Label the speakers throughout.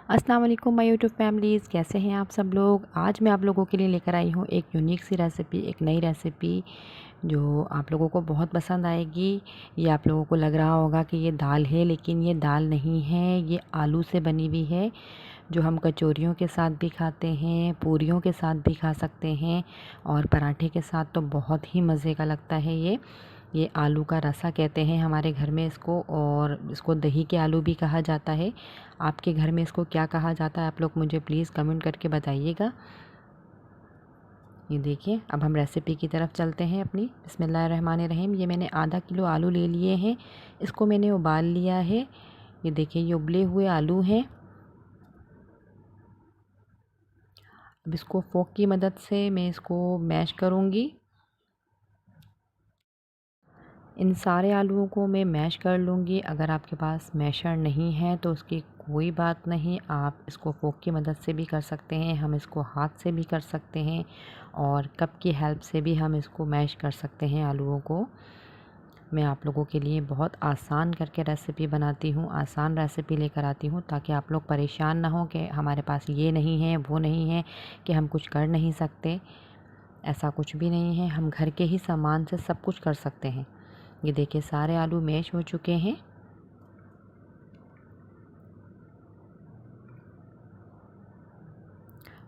Speaker 1: अस्सलाम वालेकुम my YouTube families, कैसे हैं आप सब लोग। आज मैं आप लोगों के लिए लेकर आई हूँ एक यूनिक सी रेसिपी, एक नई रेसिपी जो आप लोगों को बहुत पसंद आएगी। ये आप लोगों को लग रहा होगा कि ये दाल है, लेकिन ये दाल नहीं है, ये आलू से बनी हुई है, जो हम कचौरियों के साथ भी खाते हैं, पूरियों के साथ भी खा सकते हैं और पराठे के साथ तो बहुत ही मज़े का लगता है। ये आलू का रसा कहते हैं हमारे घर में इसको, और इसको दही के आलू भी कहा जाता है। आपके घर में इसको क्या कहा जाता है, आप लोग मुझे प्लीज़ कमेंट करके बताइएगा। ये देखिए, अब हम रेसिपी की तरफ चलते हैं अपनी। बिस्मिल्लाहिर्रहमानिर्रहीम। ये मैंने आधा किलो आलू ले लिए हैं, इसको मैंने उबाल लिया है। ये देखिए, ये उबले हुए आलू हैं। अब इसको फोक की मदद से मैं इसको मैश करूँगी। इन सारे आलूओं को मैं मैश कर लूँगी। अगर आपके पास मैशर नहीं है तो उसकी कोई बात नहीं, आप इसको फोक की मदद से भी कर सकते हैं, हम इसको हाथ से भी कर सकते हैं और कप की हेल्प से भी हम इसको मैश कर सकते हैं आलूओं को। मैं आप लोगों के लिए बहुत आसान करके रेसिपी बनाती हूँ, आसान रेसिपी लेकर आती हूँ ताकि आप लोग परेशान ना हो कि हमारे पास ये नहीं है, वो नहीं है, कि हम कुछ कर नहीं सकते। ऐसा कुछ भी नहीं है, हम घर के ही सामान से सब कुछ कर सकते हैं। ये देखिए, सारे आलू मैश हो चुके हैं।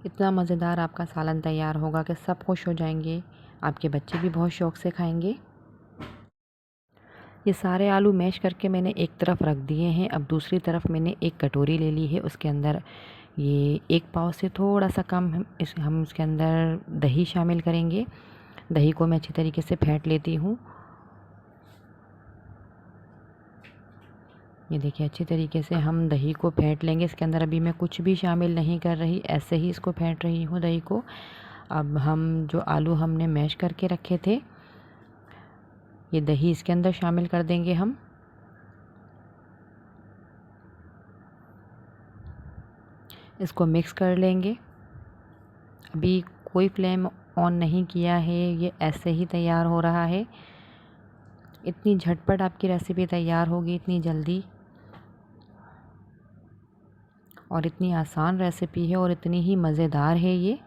Speaker 1: इतना मज़ेदार आपका सालन तैयार होगा कि सब खुश हो जाएंगे, आपके बच्चे भी बहुत शौक़ से खाएंगे। ये सारे आलू मैश करके मैंने एक तरफ रख दिए हैं। अब दूसरी तरफ मैंने एक कटोरी ले ली है, उसके अंदर ये एक पाव से थोड़ा सा कम हम इसके अंदर दही शामिल करेंगे। दही को मैं अच्छी तरीके से फेंट लेती हूँ। ये देखिए, अच्छी तरीके से हम दही को फेंट लेंगे। इसके अंदर अभी मैं कुछ भी शामिल नहीं कर रही, ऐसे ही इसको फेंट रही हूँ दही को। अब हम जो आलू हमने मैश करके रखे थे, ये दही इसके अंदर शामिल कर देंगे हम। इसको मिक्स कर लेंगे। अभी कोई फ्लेम ऑन नहीं किया है, ये ऐसे ही तैयार हो रहा है। इतनी झटपट आपकी रेसिपी तैयार होगी, इतनी जल्दी, और इतनी आसान रेसिपी है और इतनी ही मज़ेदार है ये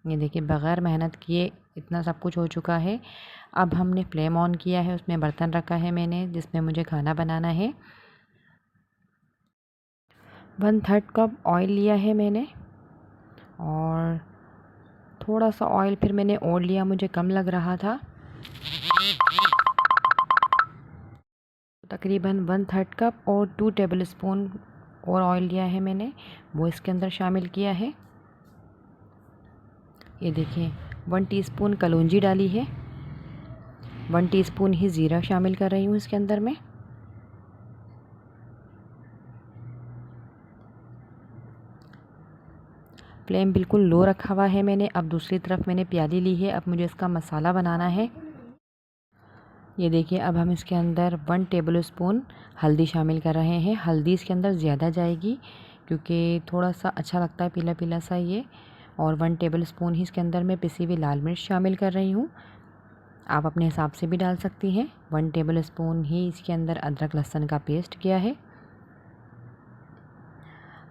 Speaker 1: देखिए, बग़ैर मेहनत किए इतना सब कुछ हो चुका है। अब हमने फ्लेम ऑन किया है, उसमें बर्तन रखा है मैंने जिसमें मुझे खाना बनाना है। 1/3 कप ऑयल लिया है मैंने, और थोड़ा सा ऑयल फिर मैंने और लिया, मुझे कम लग रहा था। तकरीबन 1/3 कप और 2 टेबलस्पून और ऑयल लिया है मैंने, वो इसके अंदर शामिल किया है। ये देखिए, 1 टीस्पून कलौंजी डाली है, 1 टीस्पून ही ज़ीरा शामिल कर रही हूँ इसके अंदर मैं। फ्लेम बिल्कुल लो रखा हुआ है मैंने। अब दूसरी तरफ मैंने प्याली ली है, अब मुझे इसका मसाला बनाना है। ये देखिए, अब हम इसके अंदर 1 टेबलस्पून हल्दी शामिल कर रहे हैं। हल्दी इसके अंदर ज़्यादा जाएगी क्योंकि थोड़ा सा अच्छा लगता है पीला पीला सा ये। और 1 टेबलस्पून ही इसके अंदर मैं पिसी हुई लाल मिर्च शामिल कर रही हूँ। आप अपने हिसाब से भी डाल सकती हैं। 1 टेबलस्पून ही इसके अंदर अदरक लहसुन का पेस्ट किया है।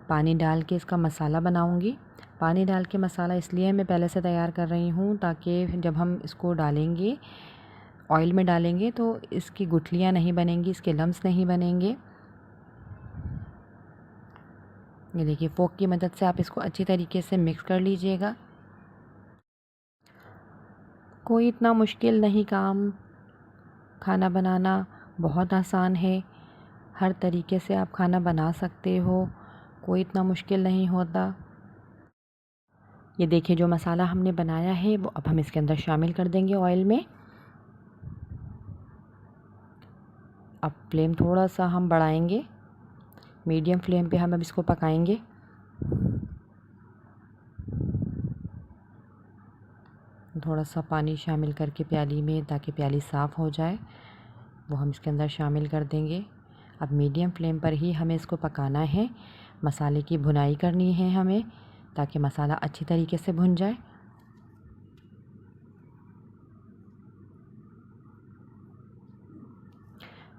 Speaker 1: पानी डाल के इसका मसाला बनाऊंगी। पानी डाल के मसाला इसलिए मैं पहले से तैयार कर रही हूँ ताकि जब हम इसको डालेंगे, ऑयल में डालेंगे, तो इसकी गुठलियाँ नहीं बनेंगी, इसके लम्स नहीं बनेंगे। ये देखिए, फोक की मदद से आप इसको अच्छी तरीके से मिक्स कर लीजिएगा। कोई इतना मुश्किल नहीं काम, खाना बनाना बहुत आसान है। हर तरीके से आप खाना बना सकते हो, कोई इतना मुश्किल नहीं होता। ये देखिए, जो मसाला हमने बनाया है वो अब हम इसके अंदर शामिल कर देंगे ऑयल में। अब फ्लेम थोड़ा सा हम बढ़ाएंगे, मीडियम फ्लेम पे हम अब इसको पकाएंगे। थोड़ा सा पानी शामिल करके प्याली में, ताकि प्याली साफ़ हो जाए, वो हम इसके अंदर शामिल कर देंगे। अब मीडियम फ्लेम पर ही हमें इसको पकाना है। मसाले की भुनाई करनी है हमें, ताकि मसाला अच्छी तरीके से भुन जाए।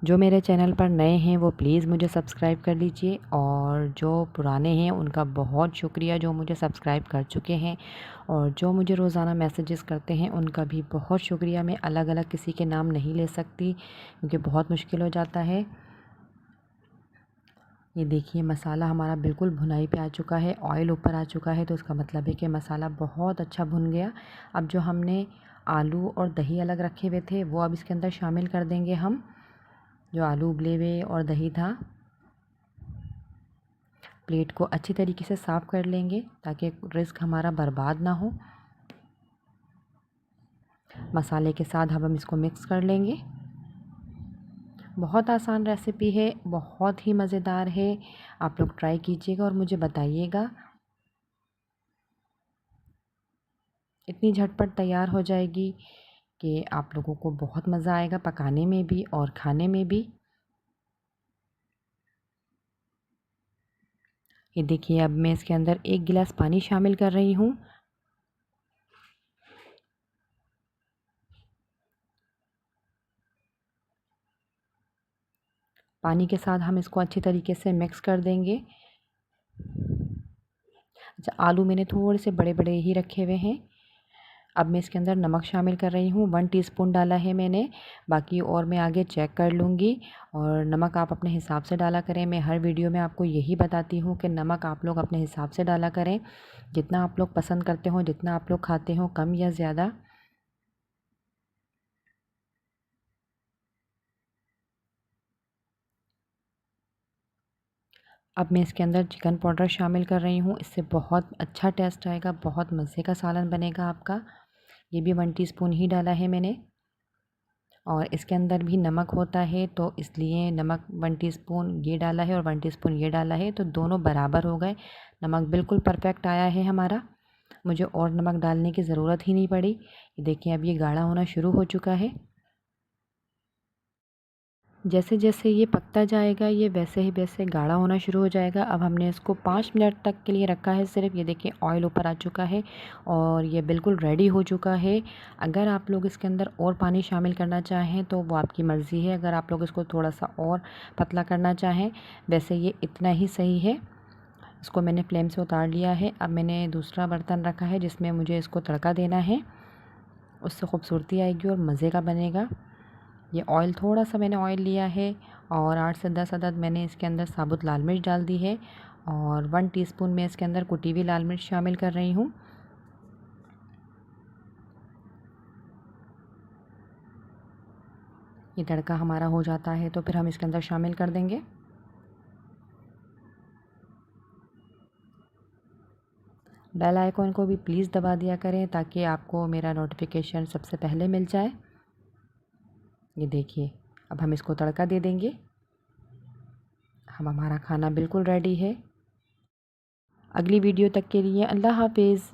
Speaker 1: जो मेरे चैनल पर नए हैं वो प्लीज़ मुझे सब्सक्राइब कर लीजिए, और जो पुराने हैं उनका बहुत शुक्रिया जो मुझे सब्सक्राइब कर चुके हैं, और जो मुझे रोज़ाना मैसेजेस करते हैं उनका भी बहुत शुक्रिया। मैं अलग अलग किसी के नाम नहीं ले सकती क्योंकि बहुत मुश्किल हो जाता है। ये देखिए मसाला हमारा बिल्कुल भुनाई पे आ चुका है, ऑयल ऊपर आ चुका है, तो इसका मतलब है कि मसाला बहुत अच्छा भुन गया। अब जो हमने आलू और दही अलग रखे हुए थे वो अब इसके अंदर शामिल कर देंगे हम। जो आलू उबले हुए और दही था, प्लेट को अच्छी तरीके से साफ़ कर लेंगे ताकि रिस्क हमारा बर्बाद ना हो। मसाले के साथ अब हम इसको मिक्स कर लेंगे। बहुत आसान रेसिपी है, बहुत ही मज़ेदार है। आप लोग ट्राई कीजिएगा और मुझे बताइएगा। इतनी झटपट तैयार हो जाएगी कि आप लोगों को बहुत मज़ा आएगा पकाने में भी और खाने में भी। ये देखिए अब मैं इसके अंदर 1 गिलास पानी शामिल कर रही हूँ। पानी के साथ हम इसको अच्छी तरीके से मिक्स कर देंगे। अच्छा, आलू मैंने थोड़े से बड़े बड़े ही रखे हुए हैं। अब मैं इसके अंदर नमक शामिल कर रही हूँ, 1 टीस्पून डाला है मैंने, बाकी और मैं आगे चेक कर लूँगी। और नमक आप अपने हिसाब से डाला करें। मैं हर वीडियो में आपको यही बताती हूँ कि नमक आप लोग अपने हिसाब से डाला करें, जितना आप लोग पसंद करते हो, जितना आप लोग खाते हो, कम या ज़्यादा। अब मैं इसके अंदर चिकन पाउडर शामिल कर रही हूँ, इससे बहुत अच्छा टेस्ट आएगा, बहुत मज़े का सालन बनेगा आपका। ये भी 1 टीस्पून ही डाला है मैंने। और इसके अंदर भी नमक होता है तो इसलिए नमक 1 टीस्पून ये डाला है और 1 टीस्पून ये डाला है, तो दोनों बराबर हो गए। नमक बिल्कुल परफेक्ट आया है हमारा, मुझे और नमक डालने की ज़रूरत ही नहीं पड़ी। ये देखिए अब ये गाढ़ा होना शुरू हो चुका है। जैसे जैसे ये पकता जाएगा ये वैसे ही वैसे गाढ़ा होना शुरू हो जाएगा। अब हमने इसको 5 मिनट तक के लिए रखा है सिर्फ। ये देखिए ऑयल ऊपर आ चुका है और ये बिल्कुल रेडी हो चुका है। अगर आप लोग इसके अंदर और पानी शामिल करना चाहें तो वो आपकी मर्ज़ी है। अगर आप लोग इसको थोड़ा सा और पतला करना चाहें, वैसे ये इतना ही सही है। इसको मैंने फ्लेम से उतार लिया है। अब मैंने दूसरा बर्तन रखा है जिसमें मुझे इसको तड़का देना है, उससे खूबसूरती आएगी और मज़े का बनेगा। ये ऑयल थोड़ा सा मैंने ऑयल लिया है और 8 से 10 अदद मैंने इसके अंदर साबुत लाल मिर्च डाल दी है और 1 टीस्पून मैं इसके अंदर कुटी हुई लाल मिर्च शामिल कर रही हूँ। ये तड़का हमारा हो जाता है तो फिर हम इसके अंदर शामिल कर देंगे बेल आइकॉन को भी प्लीज़ दबा दिया करें ताकि आपको मेरा नोटिफिकेशन सबसे पहले मिल जाए। ये देखिए अब हम इसको तड़का दे देंगे। हमारा खाना बिल्कुल रेडी है। अगली वीडियो तक के लिए अल्लाह हाफिज़।